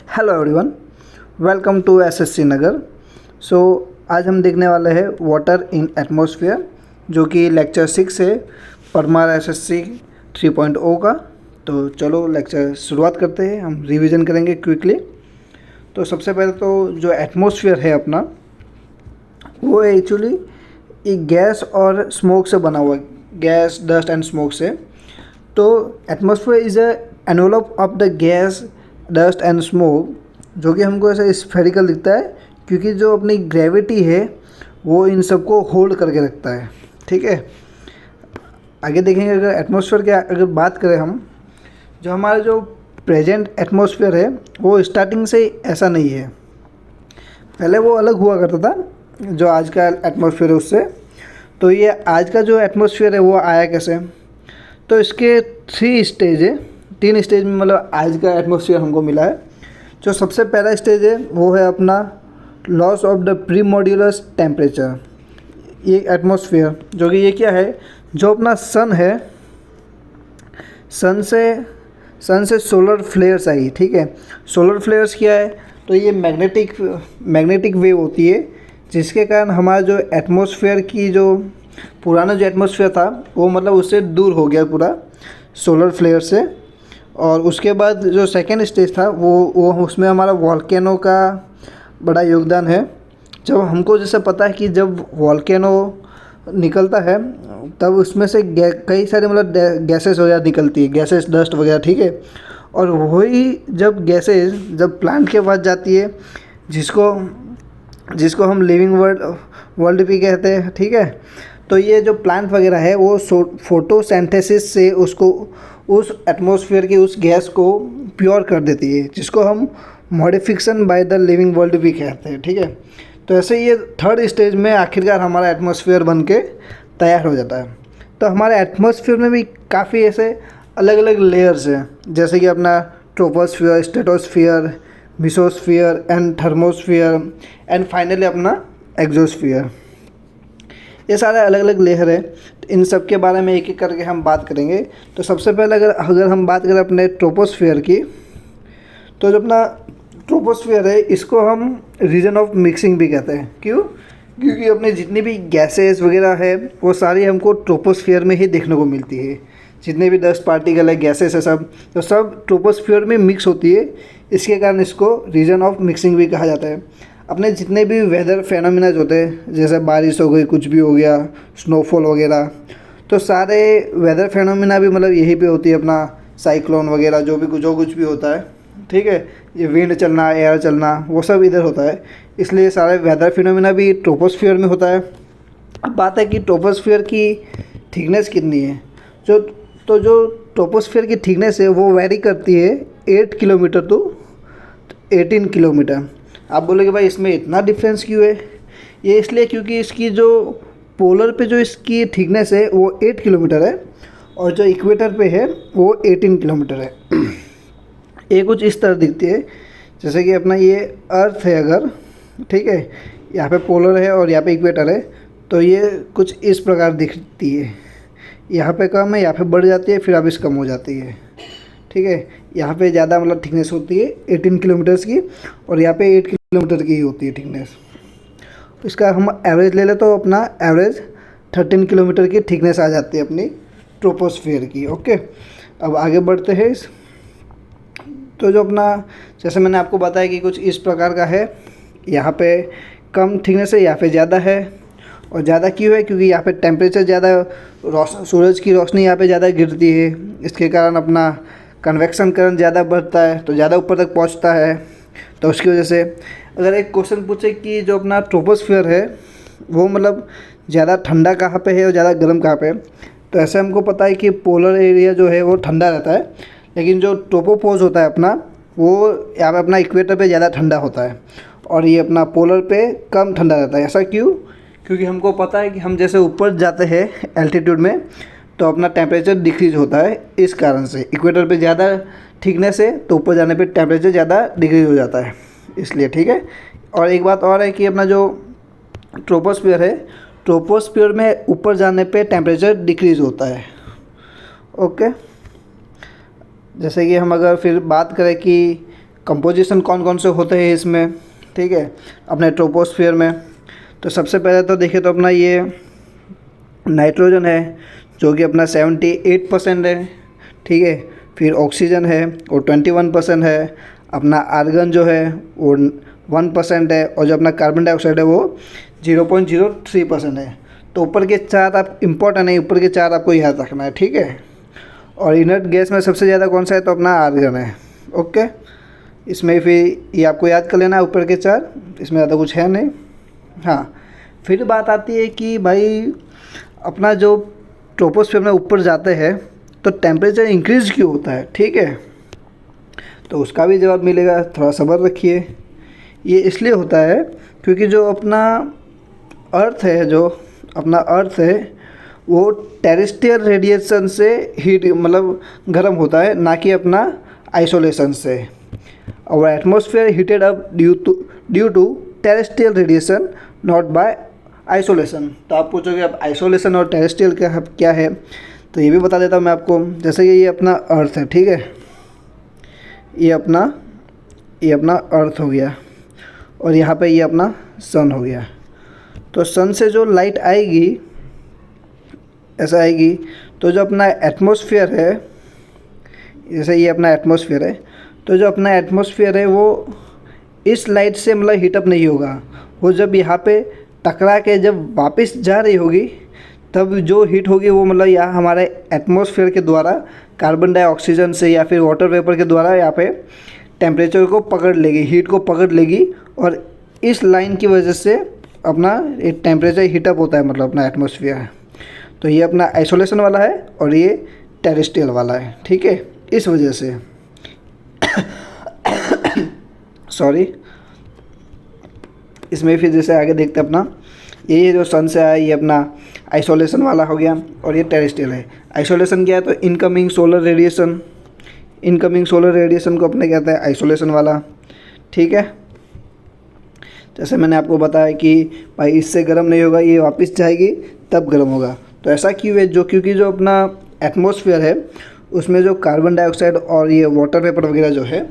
Hello everyone, welcome to SSC Nagar. So आज हम देखने वाले हैं वाटर इन एटमॉस्फेयर, जो कि लेक्चर 6 है परमार एसएससी 3.0 का। तो चलो लेक्चर शुरुआत करते हैं। हम रिवीजन करेंगे क्विकली। तो सबसे पहले तो जो एटमॉस्फेयर है अपना, वो एक्चुअली एक गैस और स्मोक से बना हुआ है, गैस, डस्ट एंड स्मोक से। तो atmosphere is a envelope of the gas, dust and smoke, जो कि हमको ऐसा स्फेरिकल दिखता है क्योंकि जो अपनी ग्रेविटी है वो इन सबको होल्ड करके रखता है। ठीक है, आगे देखेंगे। अगर एटमॉस्फेयर की अगर बात करें हम, जो हमारा जो प्रेजेंट एटमॉस्फेयर है वो स्टार्टिंग से ऐसा नहीं है। पहले वो अलग हुआ करता था जो आज का एटमॉस्फेयर है उससे। तो ये आज का जो एटमॉस्फेयर है वो आया कैसे? तो इसके 3 स्टेज है, 3 स्टेज में मतलब आज का एटमॉस्फेयर हमको मिला है। जो सबसे पहला स्टेज है वो है अपना लॉस ऑफ द प्रीमोड्यूलस टेम्परेचर। ये एटमॉस्फेयर जो कि ये क्या है, जो अपना सन है, सन से सोलर फ्लेयर्स आई। ठीक है, सोलर फ्लेयर्स क्या है? तो ये मैग्नेटिक वेव होती है, जिसके कारण हमारा जो एटमॉस्फेयर की जो पुराना जो एटमॉस्फेयर था वो मतलब उससे दूर हो गया पूरा सोलर फ्लेयर से। और उसके बाद जो सेकेंड स्टेज था वो उसमें हमारा वॉल्केनो का बड़ा योगदान है। जब हमको जैसे पता है कि जब वॉल्केनो निकलता है तब उसमें से कई सारे मतलब गैसेस वगैरह निकलती है, गैसेस, डस्ट वगैरह। ठीक है, और वही जब गैसेस जब प्लांट के पास जाती है, जिसको हम लिविंग वर्ल्ड भी कहते हैं। ठीक है, तो ये जो प्लांट वगैरह है वो फोटोसिंथेसिस से उसको उस एटमॉस्फेयर की उस गैस को प्योर कर देती है, जिसको हम modification by the living world भी कहते हैं। ठीक है, तो ऐसे ये थर्ड स्टेज में आखिरकार हमारा एटमॉस्फेयर बन के तैयार हो जाता है। तो हमारे एटमॉस्फेयर में भी काफ़ी ऐसे अलग अलग लेयर्स हैं, जैसे कि अपना troposphere, stratosphere, mesosphere and thermosphere and finally अपना एक्सोस्फियर। ये सारे अलग अलग लेयर है। तो इन सब के बारे में एक एक करके हम बात करेंगे। तो सबसे पहले अगर हम बात करें अपने ट्रोपोस्फियर की, तो जो अपना ट्रोपोस्फियर है इसको हम रीजन ऑफ मिक्सिंग भी कहते हैं। क्यों? क्योंकि अपने जितनी भी गैसेस वगैरह है वो सारी हमको ट्रोपोस्फियर में ही देखने को मिलती है। जितने भी डस्ट पार्टिकल है, गैसेस है, सब ट्रोपोस्फियर में मिक्स होती है। इसके कारण इसको रीजन ऑफ मिक्सिंग भी कहा जाता है। अपने जितने भी वेदर फेनोमेनाज होते हैं, जैसे बारिश हो गई, कुछ भी हो गया, स्नोफॉल वगैरह, तो सारे वेदर फेनोमेना भी मतलब यहीं पे होती है। अपना साइक्लोन वगैरह जो कुछ भी होता है, ठीक है, ये विंड चलना, एयर चलना, वो सब इधर होता है। इसलिए सारे वेदर फिनोमेना भी ट्रोपोस्फियर में होता है। अब बात है कि ट्रोपोस्फियर की थिकनेस कितनी है। जो ट्रोपोस्फियर की थिकनेस है वो वेरी करती है 8 किलोमीटर टू 18 किलोमीटर। आप बोलोगे भाई इसमें इतना डिफरेंस क्यों है? ये इसलिए क्योंकि इसकी जो पोलर पे जो इसकी थिकनेस है वो 8 किलोमीटर है और जो इक्वेटर पे है वो 18 किलोमीटर है। ये कुछ इस तरह दिखती है, जैसे कि अपना ये अर्थ है अगर, ठीक है, यहाँ पे पोलर है और यहाँ पे इक्वेटर है, तो ये कुछ इस प्रकार दिखती है। यहाँ पे कम है, यहाँ पे बढ़ जाती है, फिर वापस कम हो जाती है। ठीक है, यहाँ पे ज़्यादा मतलब थिकनेस होती है 18 किलोमीटर्स की, और यहाँ पे 8 किलोमीटर की ही होती है थिकनेस। इसका हम एवरेज ले लें तो अपना एवरेज 13 किलोमीटर की थिकनेस आ जाती है अपनी ट्रोपोस्फियर की। ओके, अब आगे बढ़ते हैं। तो जो अपना, जैसे मैंने आपको बताया कि कुछ इस प्रकार का है, यहाँ पे कम थिकनेस है, यहाँ पे ज़्यादा है। और ज़्यादा क्यों है? क्योंकि यहाँ पे टेम्परेचर ज़्यादा, सूरज की रोशनी यहाँ पे ज़्यादा गिरती है, इसके कारण अपना कन्वेक्शन करंट ज़्यादा बढ़ता है, तो ज़्यादा ऊपर तक पहुँचता है। तो उसकी वजह से अगर एक क्वेश्चन पूछे कि जो अपना ट्रोपोस्फियर है वो मतलब ज़्यादा ठंडा कहाँ पे है और ज़्यादा गर्म कहाँ पे है, तो ऐसे हमको पता है कि पोलर एरिया जो है वो ठंडा रहता है, लेकिन जो ट्रोपोपोज होता है अपना, वो यहाँ पे अपना इक्वेटर पे ज़्यादा ठंडा होता है और ये अपना पोलर पे कम ठंडा रहता है। ऐसा क्यों? क्योंकि हमको पता है कि हम जैसे ऊपर जाते हैं एल्टीट्यूड में तो अपना टेम्परेचर डिक्रीज होता है। इस कारण से इक्वेटर पे ज़्यादा थिकनेस है तो ऊपर जाने पे टेम्परेचर ज़्यादा डिक्रीज हो जाता है, इसलिए। ठीक है, और एक बात और है कि अपना जो ट्रोपोस्फियर है, ट्रोपोस्फियर में ऊपर जाने पे टेम्परेचर डिक्रीज होता है। ओके, जैसे कि हम अगर फिर बात करें कि कंपोजिशन कौन कौन से होते हैं इसमें, ठीक है, अपने ट्रोपोस्फियर में। तो सबसे पहले तो देखिए तो अपना ये नाइट्रोजन है जो कि अपना 78% है, ठीक है। फिर ऑक्सीजन है वो 21% है, अपना आर्गन जो है वो 1% है, और जो अपना कार्बन डाइऑक्साइड है वो 0.03% है। तो ऊपर के चार आप इम्पोर्टेंट है, ऊपर के चार आपको याद रखना है, ठीक है। और इनर्ट गैस में सबसे ज़्यादा कौन सा है, तो अपना आर्गन है, ओके। इसमें फिर ये आपको याद कर लेना है ऊपर के चार, इसमें ज़्यादा कुछ है नहीं। हाँ, फिर बात आती है कि भाई अपना जो ट्रोपोस्फीयर में ऊपर जाते हैं तो टेम्परेचर इंक्रीज़ क्यों होता है, ठीक है। तो उसका भी जवाब मिलेगा, थोड़ा सब्र रखिए। ये इसलिए होता है क्योंकि जो अपना अर्थ है, जो अपना अर्थ है वो टेरेस्ट्रियल रेडिएशन से हीट मतलब गर्म होता है, ना कि अपना आइसोलेशन से। और atmosphere heated up due to terrestrial radiation not by isolation. तो आप पूछोगे अब आइसोलेशन और टेरेस्ट्रियल क्या है, तो ये भी बता देता हूँ मैं आपको। जैसे कि ये अपना अर्थ है, ठीक है, ये अपना अर्थ हो गया, और यहाँ पे ये अपना सन हो गया। तो सन से जो लाइट आएगी ऐसा आएगी, तो जो अपना एटमॉस्फेयर है, जैसे ये अपना एटमॉस्फेयर है, तो जो अपना एटमॉस्फेयर है वो इस लाइट से मतलब हीटअप नहीं होगा। वो जब यहाँ पे टकरा के जब वापस जा रही होगी तब जो हीट होगी वो मतलब यहाँ हमारे एटमॉस्फेयर के द्वारा कार्बन डाइऑक्सीजन से या फिर वाटर वेपर के द्वारा यहाँ पे टेम्परेचर को पकड़ लेगी, हीट को पकड़ लेगी, और इस लाइन की वजह से अपना एक टेम्परेचर हीटअप होता है, मतलब अपना एटमॉस्फेयर। तो ये अपना आइसोलेशन वाला है और ये टेरेस्ट्रियल वाला है, ठीक है, इस वजह से सॉरी। इसमें फिर जैसे आगे देखते हैं अपना ये जो सन से आया ये अपना आइसोलेशन वाला हो गया, और ये टेरेस्ट्रियल है। आइसोलेशन क्या है, तो incoming solar radiation, incoming solar radiation को अपने कहते हैं आइसोलेशन वाला, ठीक है। जैसे मैंने आपको बताया कि भाई इससे गर्म नहीं होगा, ये वापस जाएगी तब गर्म होगा। तो ऐसा क्यों है, क्योंकि जो अपना एटमॉस्फेयर है उसमें जो कार्बन डाइऑक्साइड और ये वाटर वेपर वगैरह जो है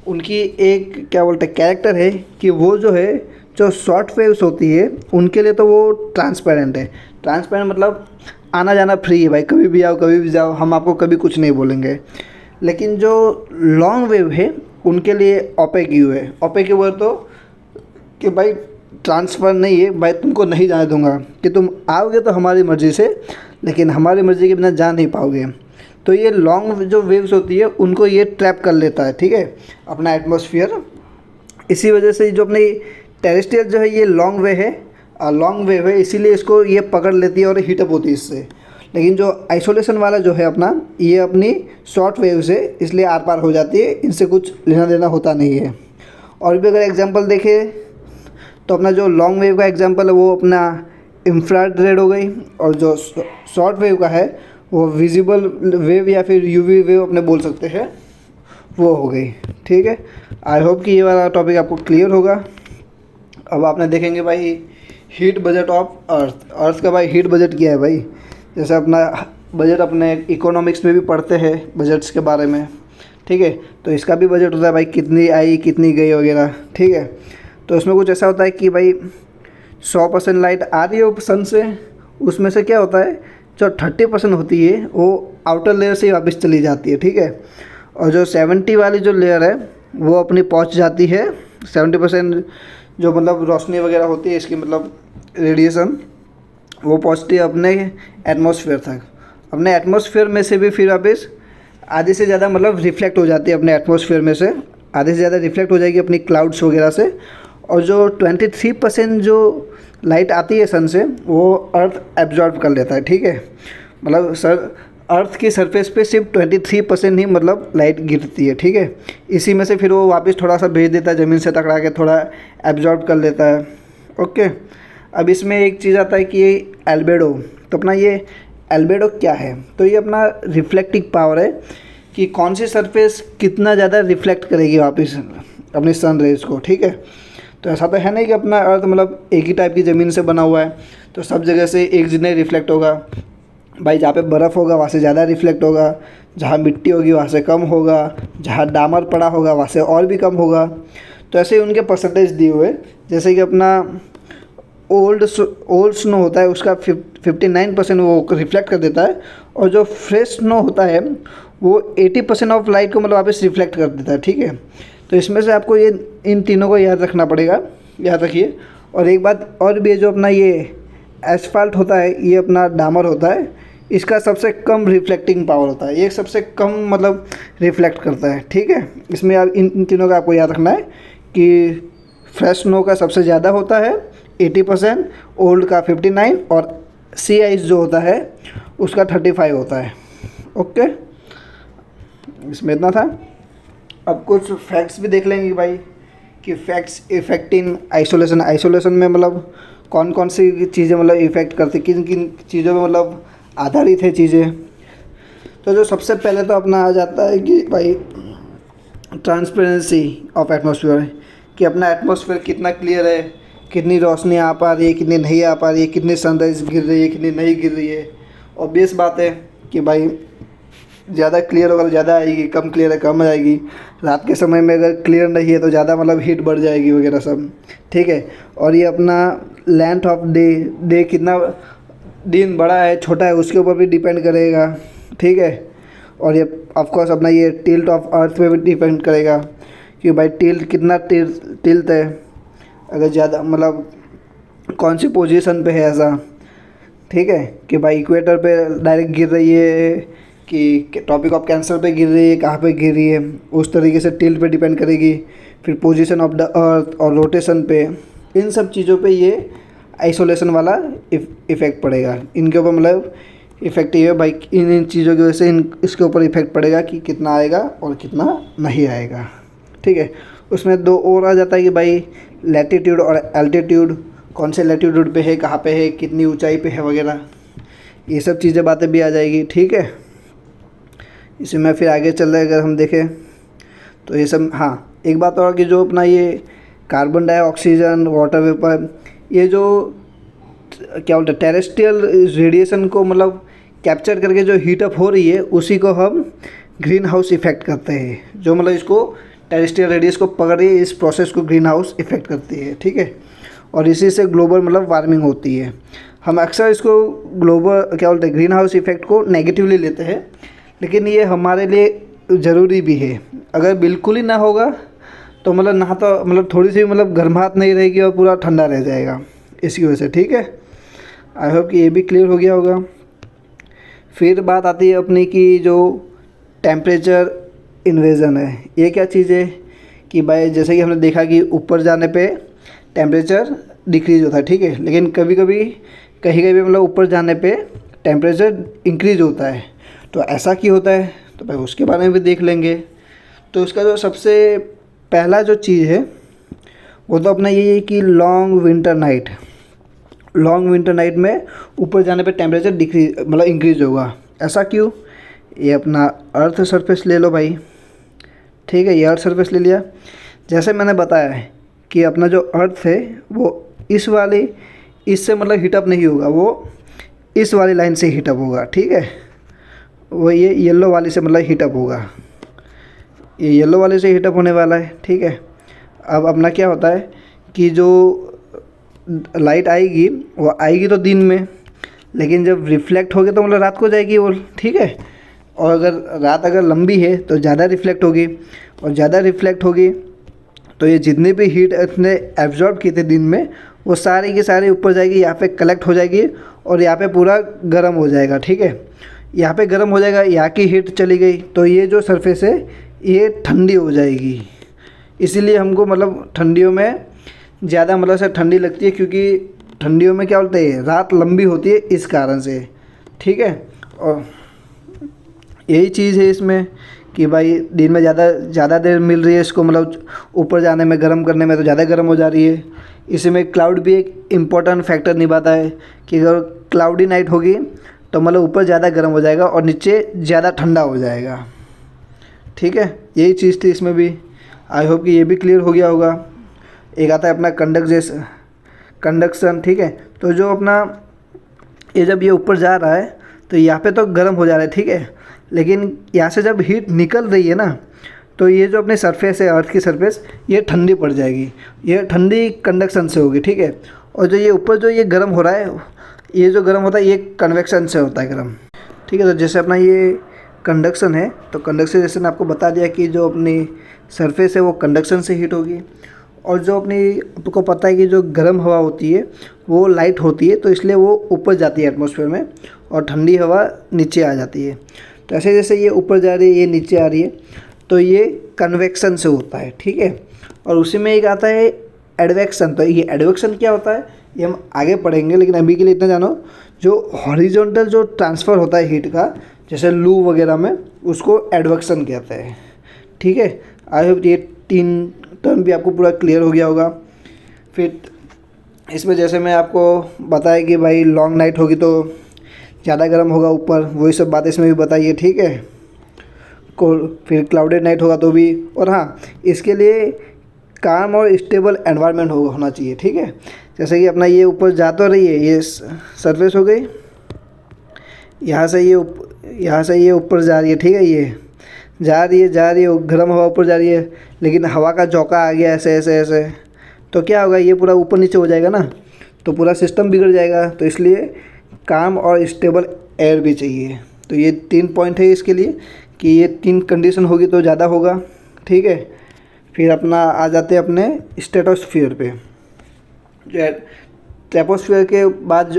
उनकी एक क्या बोलते हैं कैरेक्टर है कि वो जो है जो शॉर्ट वेव्स होती है उनके लिए तो वो ट्रांसपेरेंट है। ट्रांसपेरेंट मतलब आना जाना फ्री है भाई, कभी भी आओ कभी भी जाओ, हम आपको कभी कुछ नहीं बोलेंगे। लेकिन जो लॉन्ग वेव है उनके लिए ओपेक यू है। ओपेक यू है तो कि भाई ट्रांसफ़र नहीं है भाई, तुमको नहीं जाने दूंगा, कि तुम आओगे तो हमारी मर्ज़ी से, लेकिन हमारी मर्ज़ी के बिना जा नहीं पाओगे। तो ये लॉन्ग जो वेव्स होती है उनको ये ट्रैप कर लेता है, ठीक है, अपना एटमॉस्फेयर। इसी वजह से जो अपनी टेरेस्ट्रियल जो है ये लॉन्ग वेव है, इसीलिए इसको ये पकड़ लेती है और हीटअप होती है इससे। लेकिन जो आइसोलेशन वाला जो है अपना, ये अपनी शॉर्ट वेव से इसलिए आर पार हो जाती है, इनसे कुछ लेना देना होता नहीं है। और भी अगर एग्जांपल देखें तो अपना जो लॉन्ग वेव का एग्जांपल है वो अपना इंफ्रारेड हो गई, और जो शॉर्ट वेव का है वो विजिबल वेव या फिर यूवी वेव अपने बोल सकते हैं, वो हो गई, ठीक है। आई होप कि ये वाला टॉपिक आपको क्लियर होगा। अब आपने देखेंगे भाई हीट बजट ऑफ अर्थ का भाई हीट बजट क्या है भाई। जैसे अपना बजट अपने इकोनॉमिक्स में भी पढ़ते हैं बजट्स के बारे में, ठीक है। तो इसका भी बजट होता है भाई, कितनी आई कितनी गई वगैरह, ठीक है। तो उसमें कुछ ऐसा होता है कि भाई 100% लाइट आ रही है सन से, उसमें से क्या होता है जो 30% होती है वो आउटर लेयर से ही वापस चली जाती है, ठीक है। और जो 70 वाली जो लेयर है वो अपनी पहुंच जाती है 70% जो मतलब रोशनी वगैरह होती है इसकी मतलब रेडिएशन, वो पहुंचती है अपने एटमॉस्फेयर तक। अपने एटमॉस्फेयर में से भी फिर वापस आधे से ज़्यादा मतलब रिफ्लेक्ट हो जाती है, अपने एटमॉस्फेयर में से आधे से ज़्यादा रिफ्लेक्ट हो जाएगी अपनी क्लाउड्स वगैरह से। और जो 23% जो लाइट आती है सन से वो अर्थ एब्जॉर्ब कर लेता है, ठीक है। मतलब अर्थ की सरफेस पे सिर्फ 23% ही मतलब लाइट गिरती है, ठीक है। इसी में से फिर वो वापस थोड़ा सा भेज देता है ज़मीन से टकरा के, थोड़ा एब्जॉर्ब कर लेता है, ओके। अब इसमें एक चीज़ आता है कि ये एल्बेडो। तो अपना ये एल्बेडो क्या है, तो ये अपना रिफ्लेक्टिंग पावर है कि कौन सी सरफेस कितना ज़्यादा रिफ्लेक्ट करेगी वापस अपनी सन रेज को, ठीक है। तो ऐसा तो है नहीं कि अपना अर्थ मतलब एक ही टाइप की ज़मीन से बना हुआ है तो सब जगह से एक जितना रिफ्लेक्ट होगा भाई। जहाँ पे बर्फ़ होगा वहाँ से ज़्यादा रिफ्लेक्ट होगा, जहाँ मिट्टी होगी वहाँ से कम होगा, जहाँ डामर पड़ा होगा वहाँ से और भी कम होगा। तो ऐसे ही उनके परसेंटेज दिए हुए, जैसे कि अपना ओल्ड स्नो होता है उसका 59% वो रिफ्लेक्ट कर देता है, और जो फ्रेश स्नो होता है वो 80% ऑफ लाइट को मतलब वापस रिफ्लेक्ट कर देता है, ठीक है। तो इसमें से आपको ये इन तीनों को याद रखना पड़ेगा, याद रखिए। और एक बात और भी है, जो अपना ये एसफाल्ट होता है, ये अपना डामर होता है, इसका सबसे कम रिफ्लेक्टिंग पावर होता है, ये सबसे कम मतलब रिफ्लेक्ट करता है, ठीक है। इसमें आप इन तीनों का आपको याद रखना है कि फ्रेश स्नो का सबसे ज़्यादा होता है 80%, ओल्ड का 59, और सी आइस जो होता है उसका 35 होता है। ओके, इसमें इतना था। अब कुछ फैक्ट्स भी देख लेंगे भाई कि facts effect in isolation. Isolation में मतलब कौन कौन सी चीज़ें मतलब इफ़ेक्ट करती, किन किन चीज़ों में मतलब आधारित है चीज़ें। तो जो सबसे पहले तो अपना आ जाता है कि भाई ट्रांसपेरेंसी ऑफ एटमॉस्फेयर, कि अपना एटमॉस्फेयर कितना क्लियर है, कितनी रोशनी आ पा रही है, कितनी नहीं आ पा रही है, कितनी सनराइज गिर रही है, कितनी नहीं गिर रही है। ऑब्वियस बात है कि भाई ज़्यादा क्लियर होगा तो ज़्यादा आएगी, कम क्लियर है कम आएगी। रात के समय में अगर क्लियर नहीं है तो ज़्यादा मतलब हीट बढ़ जाएगी वगैरह सब, ठीक है। और ये अपना लेंथ ऑफ डे कितना दिन बड़ा है छोटा है उसके ऊपर भी डिपेंड करेगा, ठीक है। और ये ऑफकोर्स अपना ये टिल्ट ऑफ अर्थ पे भी डिपेंड करेगा कि भाई टिल्ट कितना टिल्ट है, अगर ज़्यादा मतलब कौन सी पोजीशन पे है ऐसा, ठीक है। कि भाई इक्वेटर पे डायरेक्ट गिर रही है कि टॉपिक ऑफ कैंसर पे गिर रही है, कहाँ पे गिर रही है, उस तरीके से टिल्ट पे डिपेंड करेगी। फिर पोजीशन ऑफ द अर्थ और रोटेशन पे, इन सब चीज़ों पे ये आइसोलेशन वाला इफ़ेक्ट पड़ेगा। इनके ऊपर मतलब इफ़ेक्ट ये है भाई, इन चीज़ों की वजह से इसके ऊपर इफ़ेक्ट पड़ेगा कि कितना आएगा और कितना नहीं आएगा, ठीक है। उसमें दो और आ जाता है कि भाई लैटिट्यूड और एल्टीट्यूड, कौन से लैटिट्यूड पे है, कहाँ पे है, कितनी ऊंचाई पे है वगैरह, ये सब चीज़ें बातें भी आ जाएगी, ठीक है। इसमें फिर आगे चल रहे अगर हम देखें तो ये सब, हाँ एक बात और कि जो अपना ये कार्बन डाइऑक्सीजन, वाटर वेपर, ये जो क्या बोलते हैं टेरेस्ट्रियल रेडिएशन को मतलब कैप्चर करके जो हीट अप हो रही है उसी को हम ग्रीन हाउस इफेक्ट करते हैं। जो मतलब इसको टेरेस्ट्रियल रेडियस को पकड़ रही है, इस प्रोसेस को ग्रीन हाउस इफेक्ट करती है, ठीक है। और इसी से ग्लोबल मतलब वार्मिंग होती है। हम अक्सर इसको ग्लोबल क्या बोलते हैं ग्रीन हाउस इफेक्ट को नेगेटिवली लेते हैं, लेकिन ये हमारे लिए ज़रूरी भी है। अगर बिल्कुल ही ना होगा तो मतलब ना तो मतलब थोड़ी सी मतलब गर्माहट नहीं रहेगी और पूरा ठंडा रह जाएगा इसकी वजह से, ठीक है। आई होप कि ये भी क्लियर हो गया होगा। फिर बात आती है अपनी की जो टेम्परेचर इन्वेजन है। ये क्या चीज़ है कि भाई जैसे कि हमने देखा कि ऊपर जाने पे टेम्परेचर डिक्रीज़ होता है, ठीक है, लेकिन कभी कभी कहीं कहीं मतलब ऊपर जाने पे टेम्परेचर इंक्रीज़ होता है। तो ऐसा क्यों होता है, तो भाई उसके बारे में भी देख लेंगे। तो उसका जो सबसे पहला जो चीज़ है वो तो अपना ये है कि लॉन्ग विंटर नाइट में ऊपर जाने पे टेम्परेचर डिक्रीज मतलब इंक्रीज़ होगा। ऐसा क्यों, ये अपना अर्थ सरफेस ले लो भाई, ठीक है। ये अर्थ सरफेस ले लिया, जैसे मैंने बताया है कि अपना जो अर्थ है वो इससे मतलब हीटअप नहीं होगा, वो इस वाली लाइन से हीटअप होगा, ठीक है। वो ये येलो वाली से मतलब हीटअप होगा, ये येलो वाले से हीटअप होने वाला है, ठीक है। अब अपना क्या होता है कि जो लाइट आएगी वो आएगी तो दिन में, लेकिन जब रिफ्लेक्ट होगी तो मतलब रात को जाएगी वो, ठीक है। और अगर रात अगर लंबी है तो ज़्यादा रिफ्लेक्ट होगी, और ज़्यादा रिफ्लेक्ट होगी तो ये जितनी भी हीट इसने एब्जॉर्ब की थी दिन में वो सारी की सारी ऊपर जाएगी, यहाँ पे कलेक्ट हो जाएगी और यहाँ पे पूरा गर्म हो जाएगा, ठीक है। यहाँ पे गर्म हो जाएगा, यहाँ की हीट चली गई तो ये जो सरफेस है ये ठंडी हो जाएगी। इसीलिए हमको मतलब ठंडियों में ज़्यादा मतलब से ठंडी लगती है, क्योंकि ठंडियों में क्या बोलते हैं रात लंबी होती है इस कारण से, ठीक है। और यही चीज़ है इसमें कि भाई दिन में ज़्यादा देर मिल रही है इसको मतलब ऊपर जाने में, गर्म करने में, तो ज़्यादा गर्म हो जा रही है। इसमें क्लाउड भी एक इम्पोर्टेंट फैक्टर निभाता है कि अगर क्लाउडी नाइट होगी तो मतलब ऊपर ज़्यादा गर्म हो जाएगा और नीचे ज़्यादा ठंडा हो जाएगा, ठीक है। यही चीज़ थी इसमें भी। आई होप कि ये भी क्लियर हो गया होगा। एक आता है अपना कंडक्शन, ठीक है। तो जो अपना ये जब ये ऊपर जा रहा है तो यहाँ पे तो गर्म हो जा रहा है, ठीक है, लेकिन यहाँ से जब हीट निकल रही है ना, तो ये जो अपनी सरफेस है अर्थ की सरफेस, ये ठंडी पड़ जाएगी, ये ठंडी कंडक्शन से होगी, ठीक है। और जो ये ऊपर जो ये गर्म हो रहा है, ये जो गर्म होता है ये कन्वेक्शन से होता है गर्म, ठीक है। तो जैसे अपना ये कंडक्शन है, तो कंडक्शन जैसे मैंने आपको बता दिया कि जो अपनी सरफेस है वो कंडक्शन से हीट होगी, और जो अपनी आपको पता है कि जो गर्म हवा होती है वो लाइट होती है, तो इसलिए वो ऊपर जाती है एटमॉस्फेयर में, और ठंडी हवा नीचे आ जाती है। तो ऐसे जैसे ये ऊपर जा रही है, ये नीचे आ रही है, तो ये कन्वेक्शन से होता है, ठीक है। और उसी में एक आता है एडवेक्शन। तो ये एडवेक्शन क्या होता है ये हम आगे पढ़ेंगे, लेकिन अभी के लिए इतना जानो, जो हॉरिजॉन्टल जो ट्रांसफ़र होता है हीट का, जैसे लू वगैरह में, उसको एडवेक्शन कहते हैं, ठीक है। आई होप ये 3 टर्म भी आपको पूरा क्लियर हो गया होगा। फिर इसमें जैसे मैं आपको बताया कि भाई लॉन्ग नाइट होगी तो ज़्यादा गर्म होगा ऊपर, वही सब बातें इसमें भी बताइए, ठीक है। फिर क्लाउडेड नाइट होगा तो भी, और हाँ, इसके लिए काम और स्टेबल एनवायरनमेंट होना चाहिए, ठीक है। जैसे कि अपना ये ऊपर जा तो रही है, ये सरफेस हो गई, यहाँ से ये ऊपर जा रही है, ठीक है। ये जा रही है, गर्म हवा ऊपर जा रही है, लेकिन हवा का झोंका आ गया ऐसे ऐसे ऐसे, तो क्या होगा, ये पूरा ऊपर नीचे हो जाएगा ना, तो पूरा सिस्टम बिगड़ जाएगा। तो इसलिए काम और स्टेबल एयर भी चाहिए। तो ये 3 पॉइंट है इसके लिए, कि ये 3 कंडीशन होगी तो ज़्यादा होगा, ठीक है। फिर अपना आ जाते हैं अपने स्ट्रेटोस्फीयर पे। जो ट्रैपोस्फीयर के बाद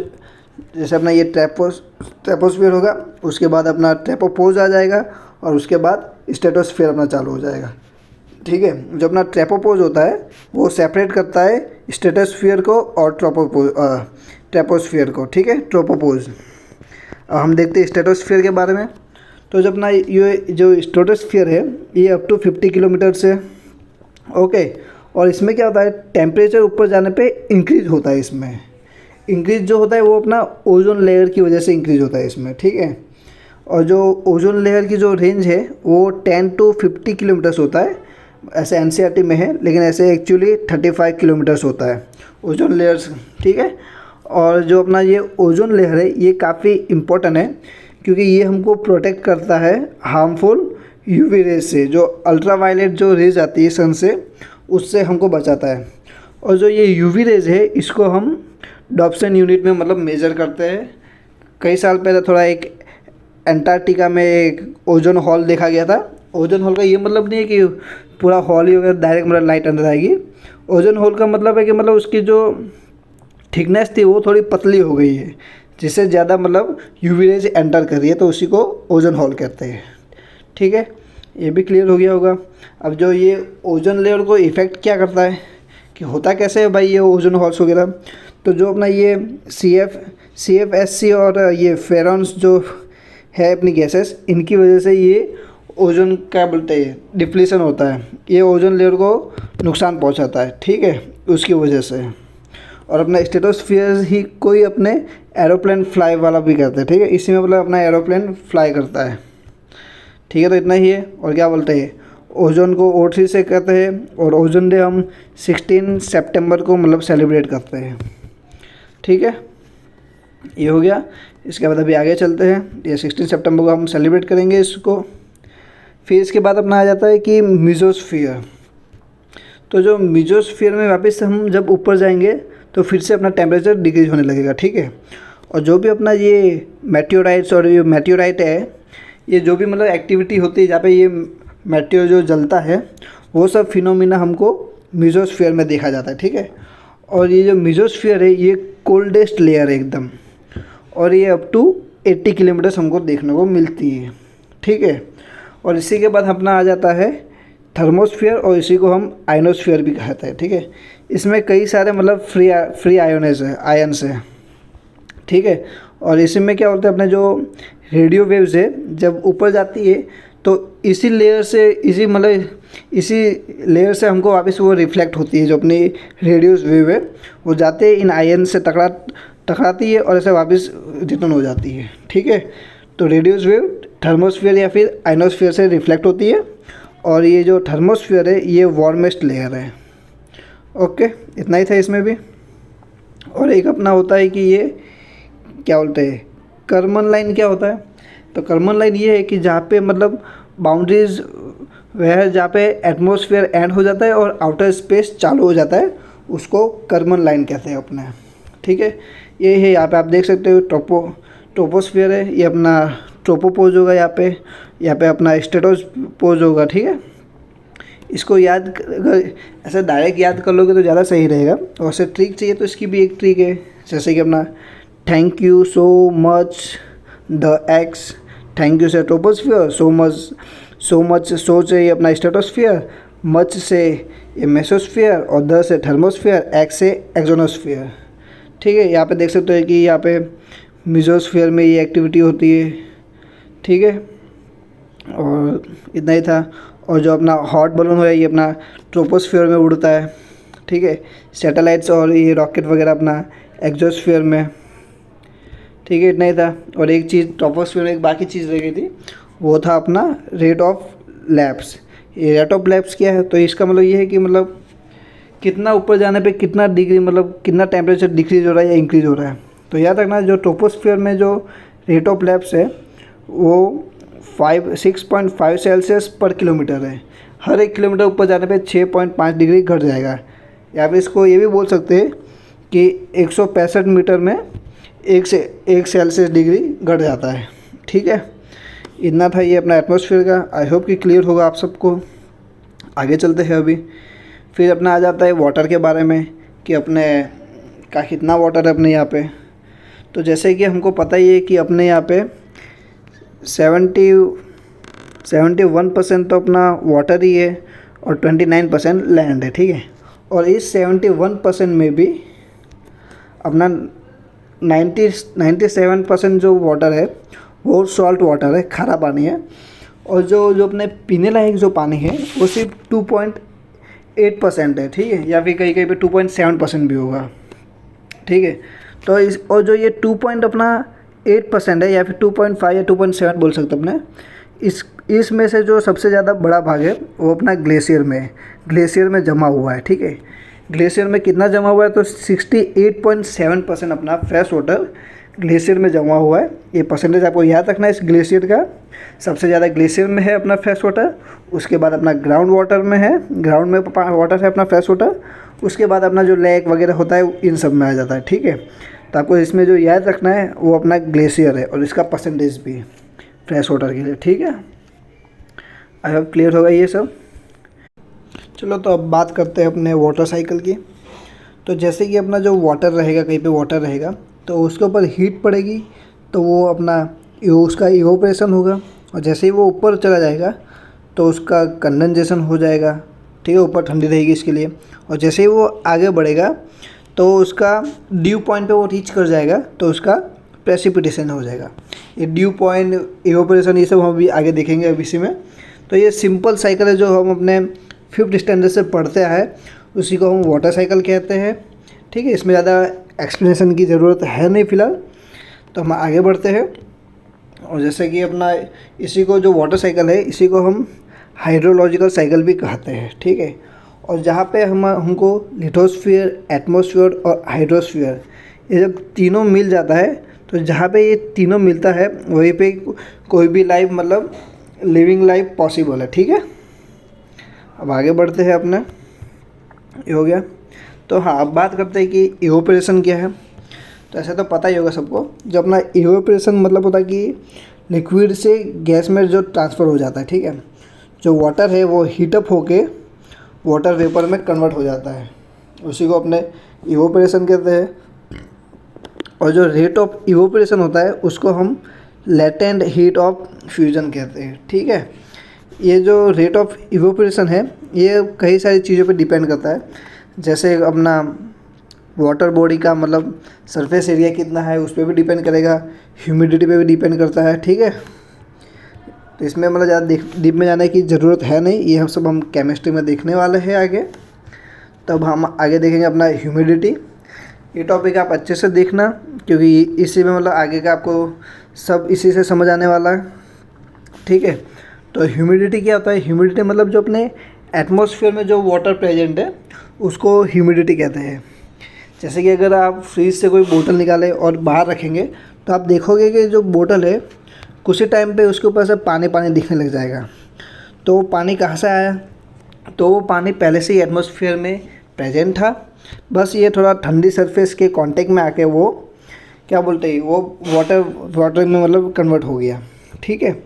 जैसे अपना ये ट्रैपोस्फीयर होगा, उसके बाद अपना ट्रैपोपोज आ जाएगा, और उसके बाद स्ट्रेटोस्फीयर अपना चालू हो जाएगा, ठीक है। जो अपना ट्रैपोपोज होता है वो सेपरेट करता है स्ट्रेटोस्फीयर को और ट्रैपोस्फीयर को, ठीक है, ट्रोपोपोज। अब हम देखते हैं स्ट्रेटोस्फीयर के बारे में। तो जब अपना ये जो स्ट्रेटोस्फीयर है ये अप टू 50 किलोमीटर से, ओके। और इसमें क्या होता है, टेम्परेचर ऊपर जाने पे इंक्रीज होता है। इसमें इंक्रीज जो होता है वो अपना ओजोन लेयर की वजह से इंक्रीज होता है इसमें, ठीक है। और जो ओजोन लेयर की जो रेंज है वो 10 to 50 किलोमीटर्स होता है, ऐसे एनसीईआरटी में है, लेकिन ऐसे एक्चुअली 35 किलोमीटर्स होता है ओजोन लेयर्स, ठीक है। और जो अपना ये ओजोन लेयर है ये काफ़ी इम्पोर्टेंट है, क्योंकि ये हमको प्रोटेक्ट करता है हार्मफुल यूवी रेज से। जो अल्ट्रावायलेट जो रेज आती है सन से, उससे हमको बचाता है। और जो ये यूवी रेज है इसको हम डॉप्सन यूनिट में मतलब मेज़र करते हैं। कई साल पहले थोड़ा एक अंटार्कटिका में एक ओजोन हॉल देखा गया था। ओजोन हॉल का ये मतलब नहीं है कि पूरा हॉल ही होगा डायरेक्ट मतलब लाइट अंदर आएगी। ओजोन हॉल का मतलब है कि मतलब उसकी जो थिकनेस थी वो थोड़ी पतली हो गई है, जिससे ज़्यादा मतलब यूवी रेज एंटर कर रही है, तो उसी को ओजोन हॉल कहते हैं, ठीक है। ये भी क्लियर हो गया होगा। अब जो ये ओजोन लेयर को इफ़ेक्ट क्या करता है, कि होता कैसे है भाई ये ओजोन हॉल्स वगैरह, तो जो अपना ये CFSC और ये फेरॉन्स जो है अपनी गैसेस, इनकी वजह से ये ओजोन क्या बोलते हैं डिप्लीशन होता है, ये ओजोन लेयर को नुकसान पहुंचाता है, ठीक है, उसकी वजह से। और अपना स्ट्रेटोस्फीयर ही कोई अपने एरोप्लेन फ्लाई वाला भी करते हैं, ठीक है, इसी में मतलब अपना एरोप्लेन फ्लाई करता है, ठीक है। तो इतना ही है। और क्या बोलते हैं, ओजोन को O3 से कहते हैं, और ओजोन डे हम 16 सितंबर को मतलब सेलिब्रेट करते हैं, ठीक है। ये हो गया। इसके बाद अभी आगे चलते हैं। ये 16 सितंबर को हम सेलिब्रेट करेंगे इसको। फिर इसके बाद अपना आ जाता है कि मेसोस्फीयर। तो जो मेसोस्फीयर में वापस हम जब ऊपर जाएंगे तो फिर से अपना टेम्परेचर डिक्रीज होने लगेगा, ठीक है। और जो भी अपना ये मेटियोराइट्स और ये मेटियोराइट है, ये जो भी मतलब एक्टिविटी होती है जहाँ पे ये मेटियोर जो जलता है, वो सब फिनोमिना हमको मेसोस्फीयर में देखा जाता है, ठीक है। और ये जो मेसोस्फीयर है ये कोल्डेस्ट लेयर है एकदम, और ये अप टू 80 किलोमीटर्स हमको देखने को मिलती है, ठीक है। और इसी के बाद अपना आ जाता है थर्मोस्फीयर, और इसी को हम आयनोस्फीयर भी कहते हैं, ठीक है। इसमें कई सारे मतलब फ्री आयन्स है, ठीक है। और इसी में क्या होता है, अपने जो रेडियो वेव्स है जब ऊपर जाती है तो इसी लेयर से हमको वापस वो रिफ्लेक्ट होती है। जो अपनी रेडियो वेव है वो जाते इन आयन से टकराती है और ऐसे वापस रिटर्न हो जाती है, ठीक है। तो रेडियो वेव थर्मोस्फीयर या फिर आयनोस्फीयर से रिफ्लेक्ट होती है, और ये जो थर्मोस्फीयर है ये वार्मेस्ट लेयर है, ओके। इतना ही था इसमें भी। और एक अपना होता है कि ये क्या बोलते हैं, कर्मन लाइन क्या होता है। तो कर्मन लाइन ये है कि जहाँ पे मतलब बाउंड्रीज वह जहाँ पे एटमॉस्फेयर एंड हो जाता है और आउटर स्पेस चालू हो जाता है, उसको कर्मन लाइन कहते हैं अपने। ठीक है, ये है यहाँ पे आप देख सकते हो ट्रोपोस्फियर है, ये अपना ट्रोपोपोज होगा यहाँ पे अपना स्ट्रेटोपोज होगा। ठीक है, इसको याद अगर ऐसे डायरेक्ट याद कर लोगे तो ज़्यादा सही रहेगा, और ऐसे ट्रिक चाहिए तो इसकी भी एक ट्रिक है, जैसे कि अपना thank you so much the x, thank you से ट्रोपोस्फियर, सो मच सो से ये अपना स्ट्रेटोस्फियर, मच से ये मेसोस्फियर और द से थर्मोस्फियर, एक्स से एक्सोनोस्फियर। ठीक है, यहाँ पे देख सकते हो कि यहाँ पे मेसोस्फियर में ये एक्टिविटी होती है। ठीक है, और इतना ही था। और जो अपना हॉट बलून है ये अपना ट्रोपोस्फियर में उड़ता है। ठीक है, सैटेलाइट्स और ये रॉकेट वगैरह अपना एक्सोस्फियर में। ठीक है, इतना ही था। और एक चीज़ ट्रोपोस्फियर में एक बाकी चीज़ रह गई थी, वो था अपना रेट ऑफ लैप्स। ये रेट ऑफ लैप्स क्या है, तो इसका मतलब ये है कि मतलब कितना ऊपर जाने पे कितना डिग्री मतलब कितना टेम्परेचर डिक्रीज हो रहा है या इंक्रीज हो रहा है। तो याद रखना जो ट्रोपोस्फियर में जो रेट ऑफ लैप्स है वो 6.5 सेल्सियस पर किलोमीटर है। हर 1 किलोमीटर ऊपर जाने पे 6.5 डिग्री घट जाएगा। या फिर इसको ये भी बोल सकते हैं कि 165 मीटर में 1 सेल्सियस डिग्री घट जाता है। ठीक है, इतना था ये अपना एटमॉस्फेयर का। आई होप कि क्लियर होगा आप सबको। आगे चलते हैं अभी। फिर अपना आ जाता है वाटर के बारे में कि अपने का कितना वाटर है अपने यहाँ पे। तो जैसे कि हमको पता ही है कि अपने यहाँ पे 71% तो अपना वाटर ही है और 29% लैंड है। ठीक है, और इस 71% में भी अपना 97% जो वाटर है वो सॉल्ट वाटर है, खारा पानी है। और जो अपने पीने लायक जो पानी है वो सिर्फ 2.8% है। ठीक है, या फिर कहीं कहीं पे 2.7% भी होगा। ठीक है, तो और जो ये 2.8% है या फिर 2.5 या 2.7 बोल सकते अपने, इसमें से जो सबसे ज़्यादा बड़ा भाग है वो अपना ग्लेशियर में जमा हुआ है। ठीक है, ग्लेशियर में कितना जमा हुआ है, तो 68.7% अपना फ्रेश वाटर ग्लेशियर में जमा हुआ है। ये परसेंटेज आपको याद रखना है इस ग्लेशियर का। सबसे ज़्यादा ग्लेशियर में है अपना फ्रेश वाटर, उसके बाद अपना ग्राउंड वाटर में है, ग्राउंड में वाटर है अपना फ्रेश वाटर, उसके बाद अपना जो लेक वगैरह होता है इन सब में आ जाता है। ठीक है, तो आपको इसमें जो याद रखना है वो अपना ग्लेशियर है और इसका परसेंटेज भी फ्रेश वाटर के लिए। ठीक है, आई होप क्लियर होगा ये सब। चलो तो अब बात करते हैं अपने वाटर साइकिल की। तो जैसे कि अपना जो वाटर रहेगा, कहीं पे वाटर रहेगा तो उसके ऊपर हीट पड़ेगी तो वो अपना उसका इवोपरेशन होगा, और जैसे ही वो ऊपर चला जाएगा तो उसका कंडेंसेशन हो जाएगा। ठीक है, ऊपर ठंडी रहेगी इसके लिए। और जैसे ही वो आगे बढ़ेगा तो उसका ड्यू पॉइंट पे वो रीच कर जाएगा तो उसका प्रेसिपिटेशन हो जाएगा। ये ड्यू पॉइंट, इवोपरेशन, ये सब हम अभी आगे देखेंगे अब इसी में। तो ये सिंपल साइकिल है जो हम अपने 5th स्टैंडर्ड से पढ़ते आए, उसी को हम वाटर साइकिल कहते हैं। ठीक है, इसमें ज़्यादा एक्सप्लेनेशन की ज़रूरत है नहीं फ़िलहाल, तो हम आगे बढ़ते हैं। और जैसे कि अपना इसी को जो वाटर साइकिल है इसी को हम हाइड्रोलॉजिकल साइकिल भी कहते हैं। ठीक है, और जहाँ पे हमको लिथोस्फीयर, एटमॉस्फेयर और हाइड्रोस्फीयर ये जब तीनों मिल जाता है, तो जहाँ पे ये तीनों मिलता है वहीं पे कोई भी लाइफ मतलब लिविंग लाइफ पॉसिबल है। ठीक है, अब आगे बढ़ते हैं अपने। ये हो गया। तो हाँ, अब बात करते हैं कि इवोपरेशन क्या है। तो ऐसा तो पता ही होगा सबको, जो अपना इवोपरेशन मतलब होता है कि लिक्विड से गैस में जो ट्रांसफ़र हो जाता है। ठीक है, जो वाटर है वो हीटअप होके वाटर वेपर में कन्वर्ट हो जाता है, उसी को अपने इवोपरेशन कहते हैं। और जो रेट ऑफ इवोपरेशन होता है उसको हम लेटेंट हीट ऑफ फ्यूजन कहते हैं। ठीक है, ये जो रेट ऑफ इवोपरेशन है ये कई सारी चीज़ों पे डिपेंड करता है, जैसे अपना वाटर बॉडी का मतलब सरफेस एरिया कितना है उस पर भी डिपेंड करेगा, ह्यूमिडिटी पे भी डिपेंड करता है। ठीक है, तो इसमें मतलब ज़्यादा डीप में जाने की ज़रूरत है नहीं, ये हम सब हम केमिस्ट्री में देखने वाले हैं आगे। तब हम आगे देखेंगे अपना ह्यूमिडिटी। ये टॉपिक आप अच्छे से देखना क्योंकि इसी में मतलब आगे का आपको सब इसी से समझ आने वाला है। ठीक है, तो ह्यूमिडिटी क्या होता है? ह्यूमिडिटी मतलब जो अपने एटमॉस्फेयर में जो वाटर प्रेजेंट है उसको ह्यूमिडिटी कहते हैं। जैसे कि अगर आप फ्रिज से कोई बोतल निकालें और बाहर रखेंगे तो आप देखोगे कि जो बोतल है कुछ ही टाइम पे उसके ऊपर से पानी पानी दिखने लग जाएगा। तो वो पानी कहाँ से आया? तो वो पानी पहले से ही एटमॉस्फेयर में प्रेजेंट था, बस ये थोड़ा ठंडी सरफेस के कांटेक्ट में आके वो क्या बोलते हैं, वो वाटर में मतलब कन्वर्ट हो गया। ठीक है,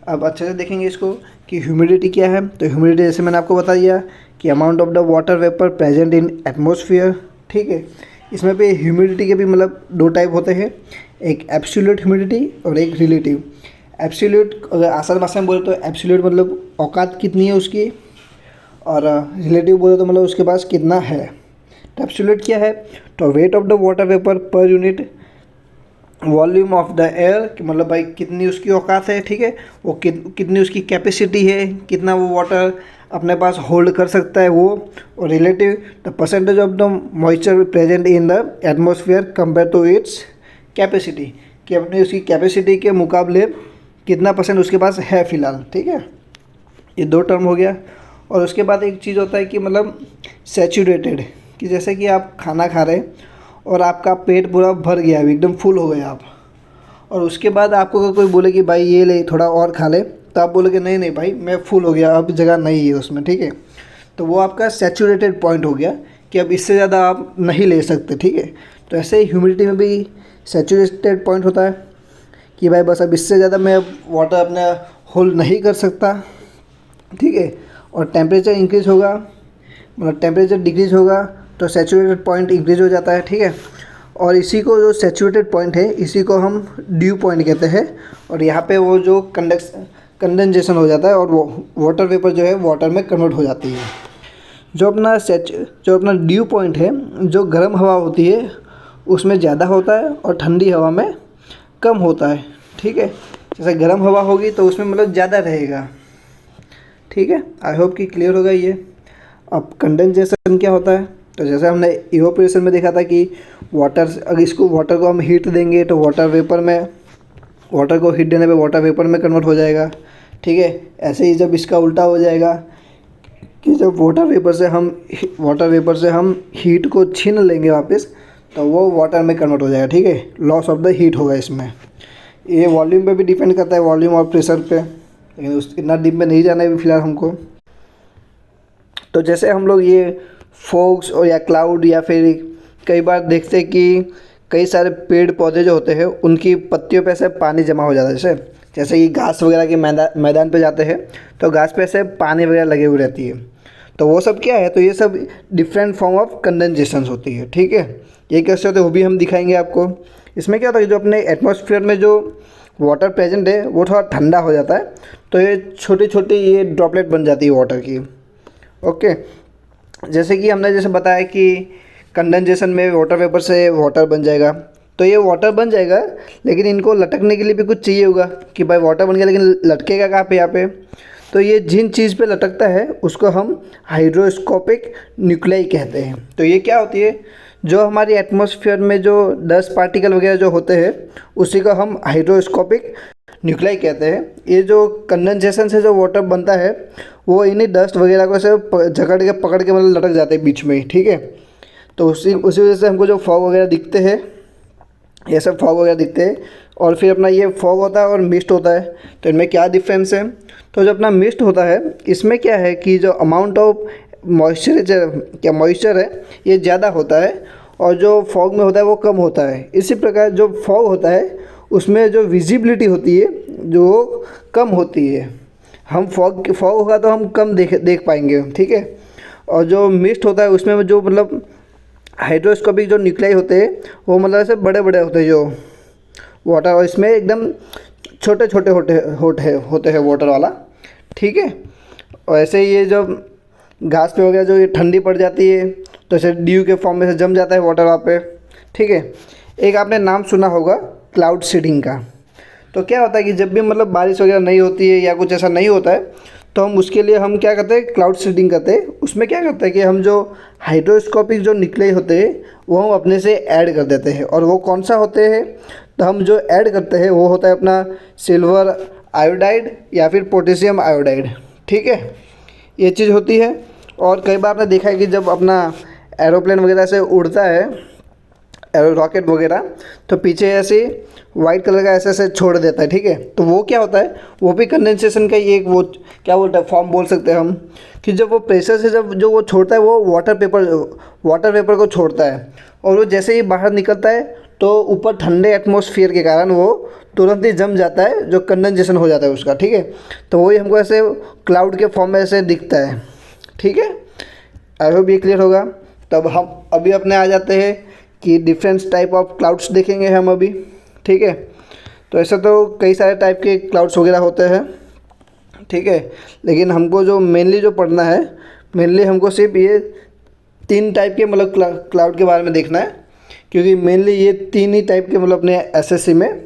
अब अच्छे से देखेंगे इसको कि ह्यूमिडिटी क्या है। तो ह्यूमिडिटी जैसे मैंने आपको बता दिया कि amount of the water vapour present in atmosphere. ठीक है, इसमें पे ह्यूमिडिटी के भी मतलब दो टाइप होते हैं, एक एब्सोल्यूट ह्यूमिडिटी और एक रिलेटिव। एब्सोल्यूट अगर आसान भाषा में बोले तो एब्सोल्यूट मतलब औकात कितनी है उसकी, और रिलेटिव बोले तो मतलब उसके पास कितना है। तो एब्सोल्यूट क्या है? तो weight of the water vapour per unit volume of the air, कि मतलब भाई कितनी उसकी औकात है। ठीक है, वो कितनी उसकी कैपेसिटी है, कितना वो वाटर अपने पास होल्ड कर सकता है वो। और relative the percentage of the moisture present in the atmosphere compare to its capacity, कि अपनी उसकी कैपेसिटी के मुकाबले कितना परसेंट उसके पास है फ़िलहाल। ठीक है, ये दो टर्म हो गया। और उसके बाद एक चीज़ होता है कि मतलब सैचुरेटेड, कि जैसे कि आप खाना खा रहे हैं और आपका पेट पूरा भर गया है, एकदम फुल हो गए आप, और उसके बाद आपको अगर कोई बोले कि भाई ये ले थोड़ा और खा ले, तो आप बोलोगे नहीं नहीं भाई मैं फुल हो गया, अब जगह नहीं है उसमें। ठीक है, तो वो आपका सैचुरेटेड पॉइंट हो गया कि अब इससे ज़्यादा आप नहीं ले सकते। ठीक है, तो ऐसे ही ह्यूमिडिटी में भी सैचुरेटेड पॉइंट होता है कि भाई बस अब इससे ज़्यादा मैं अब वाटर अपने होल्ड नहीं कर सकता। ठीक है, और टेम्परेचर इंक्रीज होगा, मतलब टेम्परेचर डिक्रीज होगा तो सैचुरेटेड पॉइंट इंक्रीज हो जाता है। ठीक है, और इसी को जो सैचुरेटेड पॉइंट है इसी को हम ड्यू पॉइंट कहते हैं। और यहाँ पे वो जो कंडेंसेशन हो जाता है और वो वाटर वेपर जो है वाटर में कन्वर्ट हो जाती है। जो अपना ड्यू पॉइंट है, जो गर्म हवा होती है उसमें ज़्यादा होता है और ठंडी हवा में कम होता है। ठीक है, जैसे गर्म हवा होगी तो उसमें मतलब ज़्यादा रहेगा। ठीक है, आई होप कि क्लियर होगा ये। अब कंडेंसेशन क्या होता है? तो जैसे हमने इवोपोरेशन में देखा था कि अगर इसको वाटर को हम हीट देंगे तो वाटर को हीट देने पे वाटर वेपर में कन्वर्ट हो जाएगा। ठीक है, ऐसे ही जब इसका उल्टा हो जाएगा कि जब वाटर वेपर से हम हीट को छीन लेंगे वापस, तो वो वाटर में कन्वर्ट हो जाएगा। ठीक है, लॉस ऑफ द हीट होगा इसमें। ये वॉल्यूम पे भी डिपेंड करता है, वॉल्यूम और प्रेशर पे, लेकिन इतना डीप में नहीं जाना है फिलहाल हमको। तो जैसे हम लोग ये फॉग्स और या क्लाउड या फिर कई बार देखते हैं कि कई सारे पेड़ पौधे जो होते हैं उनकी पत्तियों पे ऐसे पानी जमा हो जाता है। जैसे कि घास वगैरह के मैदान पे जाते हैं तो घास पे ऐसे पानी वगैरह लगे हुए रहती है। तो वो सब क्या है? तो ये सब डिफरेंट फॉर्म ऑफ कंडेंसेशंस होती है। ठीक है, ये कैसे होते हैं वो भी हम दिखाएंगे आपको। इसमें क्या होता है, जो अपने एटमॉस्फेयर में जो वाटर प्रेजेंट है वो थोड़ा ठंडा हो जाता है, तो ये छोटी छोटी ये ड्रॉपलेट बन जाती है वाटर की। ओके, जैसे कि हमने जैसे बताया कि कंडेंसेशन में वाटर वेपर से वाटर बन जाएगा, तो ये वाटर बन जाएगा, लेकिन इनको लटकने के लिए भी कुछ चाहिए होगा कि भाई वाटर बन गया लेकिन लटकेगा कहाँ पे यहाँ पे। तो ये जिन चीज़ पे लटकता है उसको हम हाइड्रोस्कोपिक न्यूक्लियाई कहते हैं। तो ये क्या होती है? जो हमारी एटमॉस्फेयर में जो डस्ट पार्टिकल वगैरह जो होते हैं उसी को हम हाइड्रोस्कोपिक न्यूक्लियाई कहते हैं। ये जो कंडेंसेशन से जो वाटर बनता है वो इन्हीं डस्ट वगैरह को से जकड़ के पकड़ के मतलब लटक जाते हैं बीच में ही। ठीक है, तो उसी वजह से हमको जो फॉग वगैरह दिखते हैं, ये सब फॉग वगैरह दिखते हैं। और फिर अपना ये फॉग होता है और मिस्ट होता है, तो इनमें क्या डिफरेंस है? तो जो अपना मिस्ट होता है इसमें क्या है कि जो अमाउंट ऑफ मॉइस्चर है ये ज़्यादा होता है, और जो फॉग में होता है वो कम होता है। इसी प्रकार जो फॉग होता है उसमें जो विजिबिलिटी होती है जो कम होती है। हम फॉग होगा तो हम कम देख पाएंगे। ठीक है, और जो मिस्ट होता है उसमें जो मतलब हाइड्रोस्कोपिक जो न्यूक्लियाई होते हैं वो मतलब ऐसे बड़े बड़े होते हैं जो वाटर, और इसमें एकदम छोटे छोटे होते हैं वाटर वाला। ठीक है, और ऐसे ही ये जब घास पे वगैरह जो ये ठंडी पड़ जाती है तो ऐसे ड्यू के फॉर्म में से जम जाता है वाटर वहाँ पे। ठीक है, एक आपने नाम सुना होगा क्लाउड सीडिंग का। तो क्या होता है कि जब भी मतलब बारिश वगैरह नहीं होती है या कुछ ऐसा नहीं होता है तो हम उसके लिए हम क्या करते हैं? क्लाउड सीडिंग करते हैं। उसमें क्या करते हैं कि हम जो हाइड्रोस्कोपिक जो न्यूक्लियाई होते हैं वो हम अपने से ऐड कर देते हैं। और वो कौन सा होते हैं? तो हम जो ऐड करते हैं वो होता है अपना सिल्वर आयोडाइड या फिर पोटेशियम आयोडाइड। ठीक है, ये चीज़ होती है। और कई बार आपने देखा है कि जब अपना एरोप्लेन वगैरह से उड़ता है, एरो रॉकेट वगैरह, तो पीछे ऐसे वाइट कलर का ऐसे ऐसे छोड़ देता है, ठीक है। तो वो क्या होता है, वो भी कंडेंसेशन का ही एक वो क्या बोलते हैं फॉर्म बोल सकते हैं हम, कि जब वो प्रेशर से जब जो वो छोड़ता है वो वाटर वेपर को छोड़ता है, और वो जैसे ही बाहर निकलता है तो ऊपर ठंडे एटमॉस्फेयर के कारण वो तुरंत ही जम जाता है, जो कंडेंसेशन हो जाता है उसका, ठीक है। तो वही हमको ऐसे क्लाउड के फॉर्म में ऐसे दिखता है, ठीक है। आई होप ये क्लियर होगा। तब हम अभी अपने आ जाते हैं कि डिफरेंट टाइप ऑफ क्लाउड्स देखेंगे हम अभी, ठीक है। तो ऐसा तो कई सारे टाइप के क्लाउड्स वगैरह होते हैं, ठीक है, लेकिन हमको जो मेनली जो पढ़ना है, मेनली हमको सिर्फ ये 3 टाइप के मतलब क्लाउड के बारे में देखना है, क्योंकि मेनली ये 3 ही टाइप के मतलब अपने एसएससी में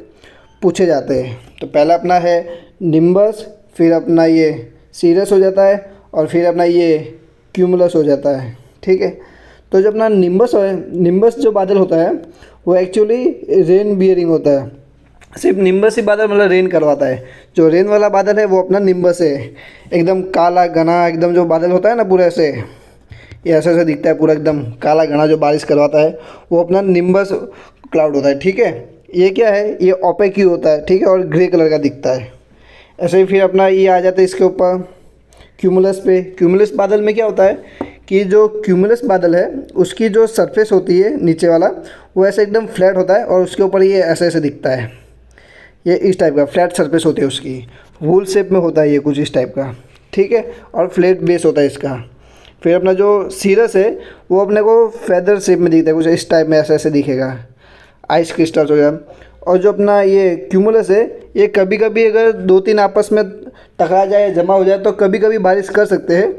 पूछे जाते हैं। तो पहला अपना है निम्बस, फिर अपना ये सीरस हो जाता है, और फिर अपना ये क्यूमुलस हो जाता है, ठीक है। तो जो अपना निम्बस जो बादल होता है वो एक्चुअली रेन बियरिंग होता है। सिर्फ निम्बस ही बादल मतलब रेन करवाता है। जो रेन वाला बादल है वो अपना निम्बस है, एकदम काला घना एकदम जो बादल होता है ना पूरा ऐसे, ये ऐसे ऐसे दिखता है पूरा एकदम काला घना जो बारिश करवाता है, वो अपना निम्बस क्लाउड होता है, ठीक है। ये क्या है, ये ओपेक होता है, ठीक है, और ग्रे कलर का दिखता है। ऐसे ही फिर अपना ये आ जाता है इसके ऊपर क्यूमुलस पे। क्यूमुलस बादल में क्या होता है कि जो क्यूमुलस बादल है उसकी जो सरफेस होती है नीचे वाला वो ऐसे एकदम फ्लैट होता है, और उसके ऊपर ये ऐसे ऐसे दिखता है, ये इस टाइप का फ्लैट सरफेस होती है उसकी, वूल शेप में होता है ये कुछ इस टाइप का, ठीक है, और फ्लैट बेस होता है इसका। फिर अपना जो सीरस है वो अपने को फेदर शेप में दिखता है, कुछ इस टाइप में ऐसे ऐसे दिखेगा, आइस क्रिस्टल्स वगैरह। और जो अपना ये क्यूमुलस है ये कभी कभी अगर 2-3 आपस में टकरा जाए, जमा हो जाए, तो कभी कभी बारिश कर सकते हैं।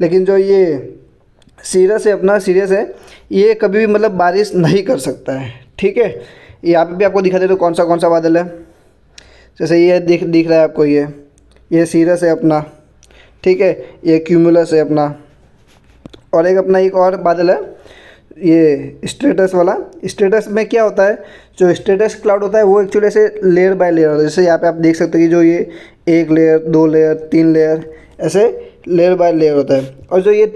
लेकिन जो ये सीरस है अपना सीरियस है, ये कभी भी मतलब बारिश नहीं कर सकता है, ठीक है। यहाँ पे भी आपको दिखा दे तो कौन सा बादल है, जैसे ये दिख रहा है आपको, ये सीरस है अपना, ठीक है, ये क्यूमुलस है अपना, और एक और बादल है ये स्ट्रेटस वाला। स्ट्रेटस में क्या होता है, जो स्ट्रेटस क्लाउड होता है वो एक्चुअली ऐसे लेयर बाय लेयर होता है। जैसे यहाँ पे आप देख सकते हो कि जो ये 1 लेयर, 2 लेयर, 3 लेयर, ऐसे लेयर बाय लेयर होता है। और जो ये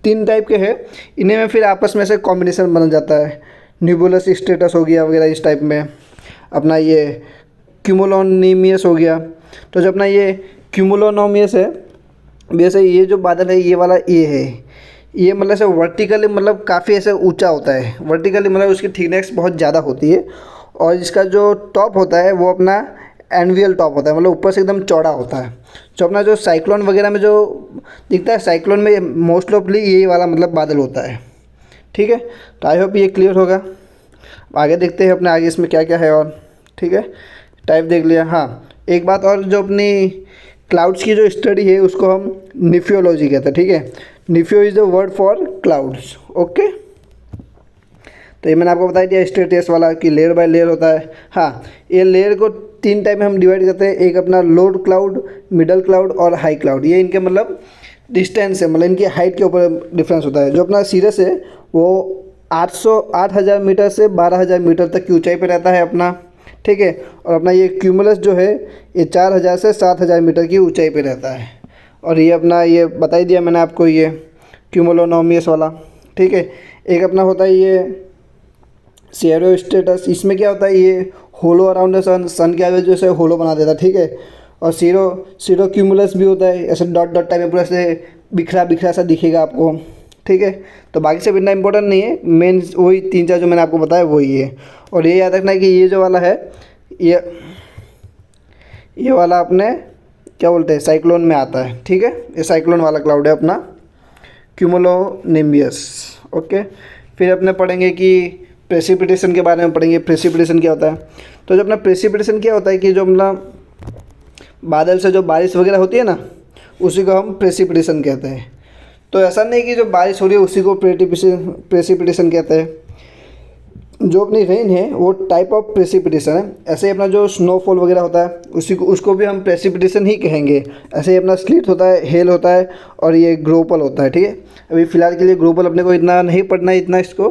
3 टाइप के हैं इन्हें में फिर आपस में से कॉम्बिनेशन बन जाता है, न्यूबुलस स्ट्रेटस हो गया वगैरह इस टाइप में, अपना ये क्यूमुलोनिमियस हो गया। तो जो अपना ये क्यूमुलोनिमियस है, वैसे ये जो बादल है ये वाला ये है, ये मतलब ऐसे वर्टिकली मतलब काफ़ी ऐसे ऊंचा होता है, वर्टिकली मतलब उसकी थिकनेस बहुत ज़्यादा होती है, और इसका जो टॉप होता है वो अपना एनुअल टॉप होता है, मतलब ऊपर से एकदम चौड़ा होता है। जो अपना जो साइक्लोन वगैरह में जो दिखता है, साइक्लोन में मोस्ट ऑफली यही वाला मतलब बादल होता है, ठीक है। तो आई होप ये क्लियर होगा। आगे देखते हैं अपने आगे इसमें क्या क्या है और, ठीक है, टाइप देख लिया। हाँ, एक बात और, जो अपनी क्लाउड्स की जो स्टडी है उसको हम निफ्योलॉजी कहते हैं, ठीक है। Nepho is the word for clouds, okay. तो ये मैंने आपको बता दिया स्ट्रेटस वाला कि लेयर बाय लेयर होता है। हाँ, ये लेयर को 3 टाइप में हम डिवाइड करते हैं, एक अपना लो क्लाउड, मिडल क्लाउड और हाई क्लाउड। ये इनके मतलब डिस्टेंस है, मतलब इनकी हाइट के ऊपर डिफरेंस होता है। जो अपना सीरस है वो 8,000 मीटर से 12,000 मीटर तक की ऊंचाई पे रहता है अपना, ठीक है। और अपना ये क्यूमुलस जो है ये 4,000 से 7,000 मीटर की ऊंचाई पे रहता है। और ये अपना ये बता ही दिया मैंने आपको, ये क्यूमुलोनिमियस वाला, ठीक है। एक अपना होता है ये सीरो स्ट्रेटस, इसमें क्या होता है ये होलो अराउंड द सन के आगे जो ऐसे होलो बना देता है, ठीक है। और सीरो क्यूमुलस भी होता है, ऐसे डॉट डॉट टाइप में पूरा ऐसे बिखरा सा दिखेगा आपको, ठीक है। तो बाकी सब इतना इंपॉर्टेंट नहीं है, मेन वही 3-4 जो मैंने आपको बताया वही है। और ये याद रखना है कि ये जो वाला है ये वाला अपने क्या बोलते हैं साइक्लोन में आता है, ठीक है। ये साइक्लोन वाला क्लाउड है अपना क्यूमुलोनिम्बस, ओके। फिर अपने पढ़ेंगे कि प्रेसिपिटेशन के बारे में पढ़ेंगे, प्रेसिपिटेशन क्या होता है। तो जो अपना प्रेसिपिटेशन क्या होता है कि जो मतलब बादल से जो बारिश वगैरह होती है ना, उसी को हम प्रेसिपिटेशन कहते हैं। तो ऐसा नहीं कि जो बारिश हो रही है उसी को प्रेसिपिटेशन कहते हैं। जो अपनी रेन है वो टाइप ऑफ प्रेसिपिटेशन है। ऐसे ही अपना जो स्नोफॉल वगैरह होता है उसको भी हम प्रेसिपिटेशन ही कहेंगे। ऐसे ही अपना स्लीट होता है, हेल होता है, और ये ग्रोपल होता है, ठीक है। अभी फ़िलहाल के लिए ग्रोपल अपने को इतना नहीं पढ़ना है इतना इसको।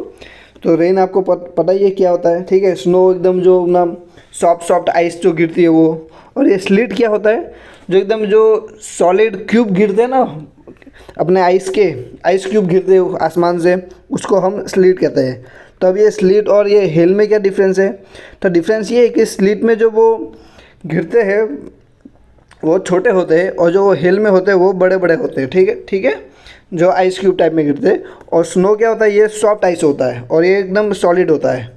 तो रेन आपको पता ही है क्या होता है, ठीक है। स्नो एकदम जो ना सॉफ्ट आइस जो गिरती है वो। और ये स्लीट क्या होता है, जो एकदम जो सॉलिड क्यूब गिरते हैं ना, अपने आइस क्यूब गिरते हैं आसमान से, उसको हम स्लिट कहते हैं। तो अब ये स्लिट और ये हेल में क्या डिफरेंस है? तो डिफरेंस ये है कि स्लिट में जो वो गिरते हैं वो छोटे होते हैं और जो वो हेल में होते हैं वो बड़े बड़े होते हैं। ठीक है, ठीक है, जो आइस क्यूब टाइप में गिरते हैं। और स्नो क्या होता है, ये सॉफ्ट आइस होता है और ये एकदम सॉलिड होता है।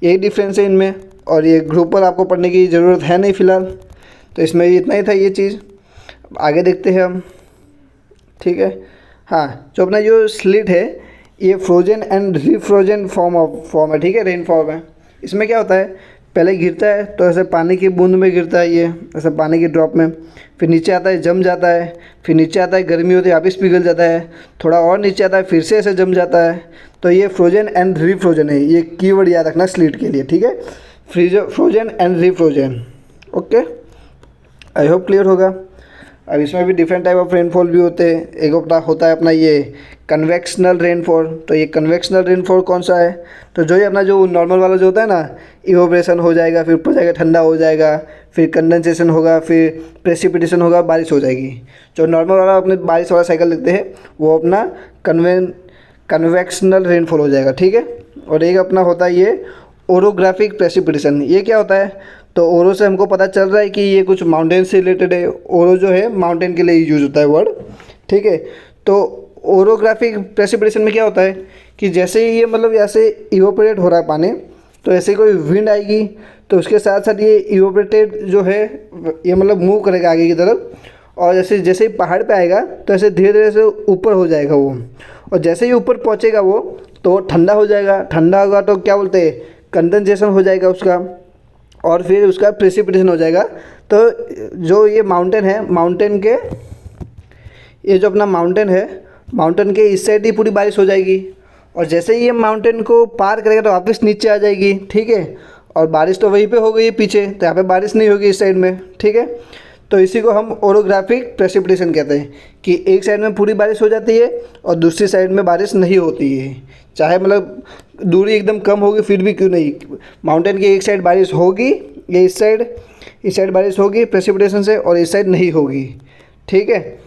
यही डिफरेंस है इनमें। और ये ग्रुप पर आपको पढ़ने की ज़रूरत है नहीं फ़िलहाल, तो इसमें इतना ही था ये चीज़। आगे देखते हैं हम। ठीक है, हाँ, जो अपना जो स्लिट है ये फ्रोजन एंड रीफ्रोजन फॉर्म है। ठीक है, रेन फॉर्म है। इसमें क्या होता है, पहले गिरता है तो ऐसे पानी की बूंद में गिरता है, ये ऐसे पानी की ड्रॉप में, फिर नीचे आता है जम जाता है, फिर नीचे आता है गर्मी होती है वापस पिघल जाता है, थोड़ा और नीचे आता है फिर से ऐसे जम जाता है। तो ये फ्रोजन एंड रीफ्रोजन है, ये कीवर्ड याद रखना स्लिट के लिए। ठीक है, frozen and refrozen. Okay, I hope clear होगा। अब इसमें भी डिफरेंट टाइप ऑफ रेनफॉल भी होते हैं। एक अपना होता है अपना ये कन्वेक्शनल रेनफॉल। तो ये कन्वेक्शनल रेनफॉल कौन सा है? तो जो ये अपना जो नॉर्मल वाला जो होता है ना, इवोपरेशन हो जाएगा, फिर ऊपर जाएगा ठंडा हो जाएगा, फिर कंडेंसेशन होगा, फिर प्रेसिपिटेशन होगा, बारिश हो जाएगी। जो नॉर्मल वाला अपने बारिश वाला साइकिल देखते हैं वो अपना कन्वेक्शनल रेनफॉल हो जाएगा। ठीक है, और एक अपना होता है ये ओरोग्राफिक प्रेसिपिटेशन। ये क्या होता है? तो ओरो से हमको पता चल रहा है कि ये कुछ माउंटेन से रिलेटेड है। ओरो जो है माउंटेन के लिए यूज होता है वर्ड। ठीक है, तो ओरोग्राफिक प्रेसिपिटेशन में क्या होता है कि जैसे ही ये मतलब ऐसे इवोपरेट हो रहा है पानी, तो ऐसे कोई विंड आएगी तो उसके साथ साथ ये इवोपरेटेड जो है ये मतलब मूव करेगा आगे की तरफ, और जैसे जैसे ही पहाड़ पे आएगा तो ऐसे धीरे धीरे से ऊपर हो जाएगा वो, और जैसे ही ऊपर पहुँचेगा वो तो ठंडा हो जाएगा। ठंडा होगा तो क्या बोलते हैं, कंडेंसेशन हो जाएगा उसका, और फिर उसका प्रेसिपिटेशन हो जाएगा। तो जो ये माउंटेन है, माउंटेन के ये जो अपना माउंटेन है, माउंटेन के इस साइड ही पूरी बारिश हो जाएगी, और जैसे ही ये माउंटेन को पार करेगा तो वापस नीचे आ जाएगी। ठीक है, और बारिश तो वहीं पे हो गई पीछे, तो यहाँ पे बारिश नहीं होगी इस साइड में। ठीक है, तो इसी को हम ओरोग्राफिक प्रेसिपिटेशन कहते हैं कि एक साइड में पूरी बारिश हो जाती है और दूसरी साइड में बारिश नहीं होती है। चाहे मतलब दूरी एकदम कम होगी फिर भी क्यों नहीं, माउंटेन की एक साइड बारिश होगी, ये इस साइड बारिश होगी प्रेसिपिटेशन से, और इस साइड नहीं होगी। ठीक है,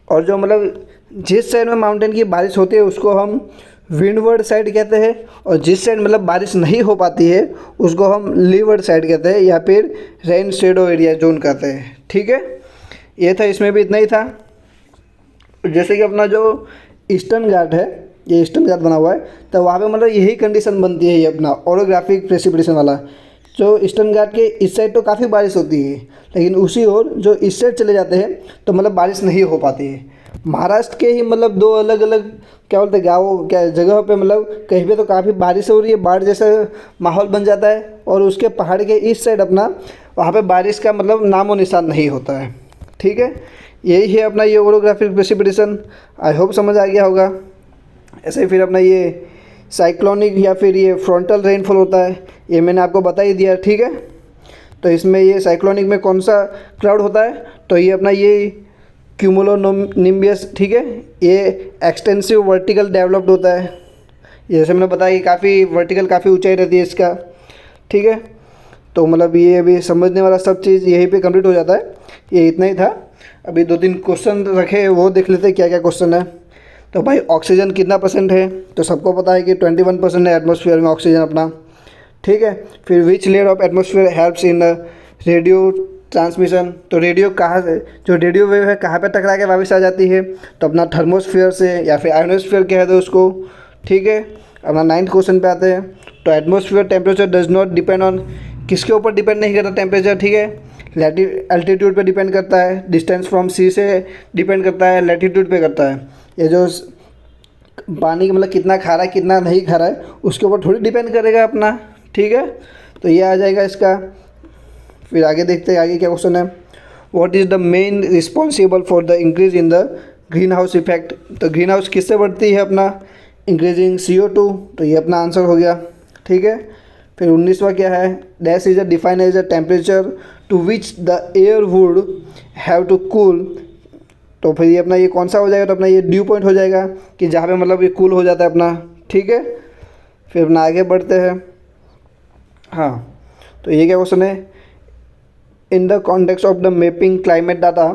और जो मतलब जिस साइड में माउंटेन की बारिश होती है उसको हम विंडवर्ड साइड कहते हैं, और जिस साइड मतलब बारिश नहीं हो पाती है उसको हम लीवर्ड साइड कहते हैं, या फिर रेन शेडो एरिया जोन कहते हैं। ठीक है, ये था, इसमें भी इतना ही था। जैसे कि अपना जो ईस्टर्न घाट है, ये ईस्टर्न घाट बना हुआ है, तो वहाँ पे मतलब यही कंडीशन बनती है, ये अपना ओरोग्राफिक प्रेसिपिटेशन वाला। जो ईस्टर्न घाट के इस साइड तो काफ़ी बारिश होती है, लेकिन उसी ओर जो इस साइड चले जाते हैं तो मतलब बारिश नहीं हो पाती है। महाराष्ट्र के ही मतलब दो अलग अलग क्या बोलते हैं गाँव क्या जगह पे मतलब कहीं पे तो काफ़ी बारिश हो रही है, बाढ़ जैसा माहौल बन जाता है, और उसके पहाड़ के इस साइड अपना वहाँ पे बारिश का मतलब नामो निशान नहीं होता है। ठीक है, यही है अपना ये ओरोग्राफिक प्रेसिपिटेशन। आई होप समझ आ गया होगा। ऐसे ही फिर अपना ये साइक्लोनिक या फिर ये फ्रंटल रेनफॉल होता है, ये मैंने आपको बता ही दिया। ठीक है, तो इसमें ये साइक्लोनिक में कौन सा क्लाउड होता है, तो ये अपना ये क्यूमुलोनिम्बस। ठीक है, ये एक्सटेंसिव वर्टिकल डेवलप्ड होता है, जैसे मैंने बताया कि काफ़ी वर्टिकल काफ़ी ऊंचाई रहती है इसका। ठीक है, तो मतलब ये अभी समझने वाला सब चीज़ यहीं पे कंप्लीट हो जाता है। ये इतना ही था। अभी 2-3 क्वेश्चन रखे, वो देख लेते हैं क्या क्या क्वेश्चन है। तो भाई ऑक्सीजन कितना % है, तो सबको पता है कि 21% है एटमॉस्फेयर में ऑक्सीजन अपना। ठीक है, फिर which layer of atmosphere helps in radio transmission, तो रेडियो कहाँ से, जो रेडियो वेव है कहाँ पे टकरा के वापस आ जाती है, तो अपना थर्मोस्फेयर से या फिर आयोनोस्फेयर कह दो उसको। ठीक है, अपना 9th क्वेश्चन पे आते हैं। तो atmosphere temperature does not depend on, किसके ऊपर डिपेंड नहीं करता टेम्परेचर? ठीक है, एल्टीट्यूड पे डिपेंड करता है, डिस्टेंस फ्रॉम सी से डिपेंड करता है, लैटीट्यूड पे करता है। ये जो पानी मतलब कितना खारा है कितना नहीं खारा है उसके ऊपर थोड़ी डिपेंड करेगा अपना। ठीक है, तो ये आ जाएगा इसका। फिर आगे देखते हैं आगे क्या क्वेश्चन है। What is the main responsible for the increase in the green house effect, तो ग्रीन हाउस किससे बढ़ती है अपना, इंक्रीजिंग CO2, तो ये अपना आंसर हो गया। ठीक है, फिर 19वां क्या है, dash is a define as a temperature to which the air would have to cool, तो फिर ये अपना ये कौन सा हो जाएगा, तो अपना ये ड्यू पॉइंट हो जाएगा कि जहाँ पे मतलब ये कूल हो जाता है अपना। ठीक है, फिर अपना आगे बढ़ते हैं। हाँ, तो ये क्या क्वेश्चन है, in the context of the mapping climate data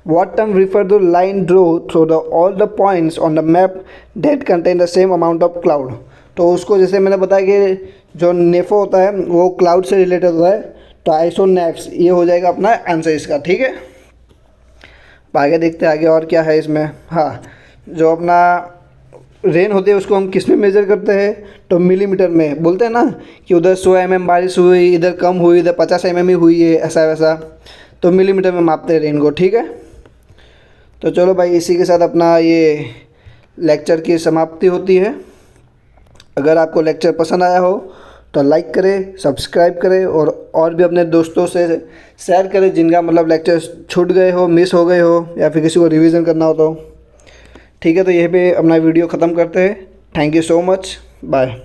What term refer to line draw through all the points on the map that contain the same amount of cloud? तो उसको जैसे मैंने बताया कि जो नेफो होता है वो क्लाउड से रिलेटेड होता है, तो आइसोनेफ्स ये हो जाएगा अपना आंसर इसका, ठीक है। आगे देखते हैं आगे और क्या है इसमें। हाँ, जो अपना रेन होती है उसको हम किस में मेज़र करते हैं, तो मिलीमीटर में। बोलते हैं ना कि उधर 100 mm बारिश हुई, इधर कम हुई, इधर 50 mm ही हुई है, ऐसा वैसा, तो मिलीमीटर में मापते हैं रेन को, ठीक है। तो चलो भाई, इसी के साथ अपना ये लेक्चर की समाप्ति होती है। अगर आपको लेक्चर पसंद आया हो तो लाइक करें, सब्सक्राइब करें और भी अपने दोस्तों से शेयर करें जिनका मतलब लेक्चर छूट गए हो, मिस हो गए हो, या फिर किसी को रिवीजन करना हो तो। ठीक है, तो यहीं पे अपना वीडियो ख़त्म करते हैं। Thank you so much, bye.